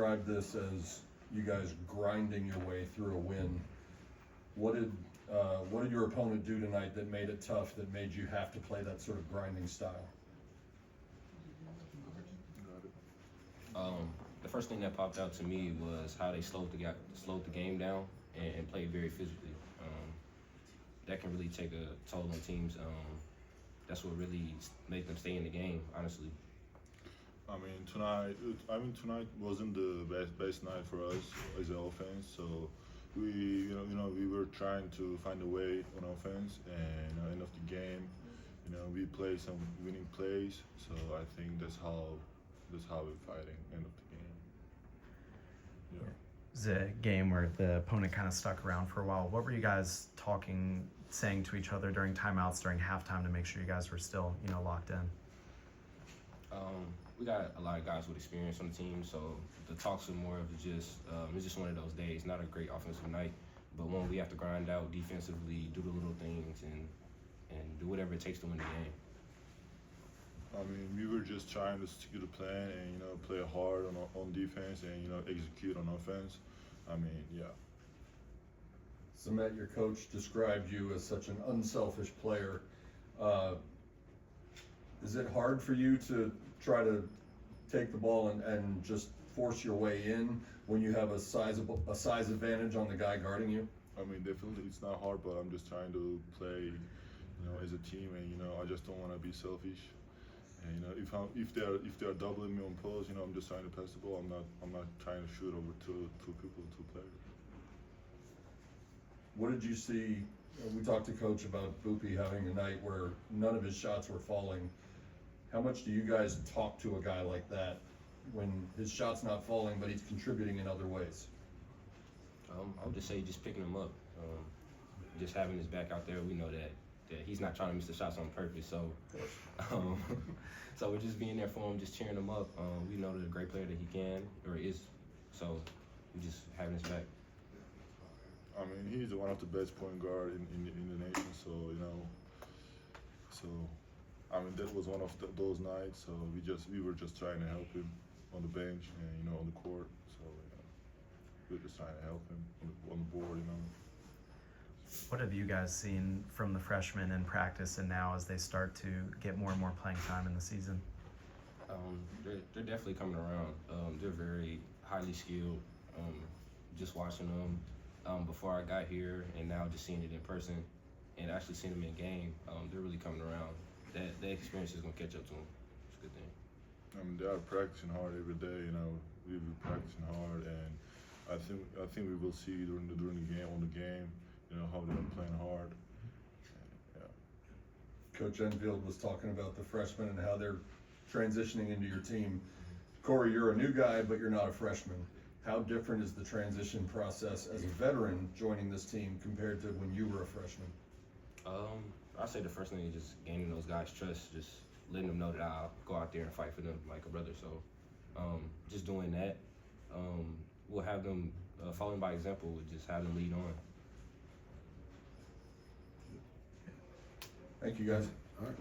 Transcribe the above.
described this as you guys grinding your way through a win. What did your opponent do tonight that made it tough, that made you have to play that sort of grinding style? The first thing that popped out to me was how they slowed the game down and played very physically. That can really take a toll on teams. That's what really made them stay in the game, honestly. Tonight wasn't the best night for us as an offense. So we were trying to find a way on offense, and end of the game, we played some winning plays. So I think that's how we're fighting end of the game. Yeah. It was a game where the opponent kind of stuck around for a while. What were you guys saying to each other during timeouts, during halftime, to make sure you guys were still, locked in? We got a lot of guys with experience on the team, so the talks are more of it's just one of those days. Not a great offensive night, but one we have to grind out defensively, do the little things, and do whatever it takes to win the game. We were just trying to stick to the plan and play hard on defense and execute on offense. Yeah. Samet, your coach described you as such an unselfish player. Is it hard for you to try to take the ball and just force your way in when you have a size advantage on the guy guarding you? Definitely it's not hard, but I'm just trying to play, as a team, and I just don't want to be selfish. And if they're doubling me on post, I'm just trying to pass the ball. I'm not trying to shoot over two players. What did you see? We talked to Coach about Boopy having a night where none of his shots were falling. How much do you guys talk to a guy like that when his shot's not falling, but he's contributing in other ways? I would just say just picking him up, just having his back out there. We know that he's not trying to miss the shots on purpose. So, so we're just being there for him, just cheering him up. We know that a great player that he can or is. So we're just having his back. He's one of the best point guard in the nation. So that was one of those nights. So we were just trying to help him on the bench and on the court. So we were just trying to help him on the board. What have you guys seen from the freshmen in practice and now as they start to get more and more playing time in the season? They're definitely coming around. They're very highly skilled. Just watching them before I got here and now just seeing it in person and actually seeing them in game, they're really coming around. That experience is going to catch up to them. It's a good thing. They are practicing hard every day. We've been practicing hard, and I think we will see during the game on the game, how they're playing hard. Yeah. Coach Enfield was talking about the freshmen and how they're transitioning into your team. Corey, you're a new guy, but you're not a freshman. How different is the transition process as a veteran joining this team compared to when you were a freshman? I'd say the first thing is just gaining those guys' trust, just letting them know that I'll go out there and fight for them like a brother. So just doing that, we'll have them following by example, we'll just have them lead on. Thank you, guys. All right.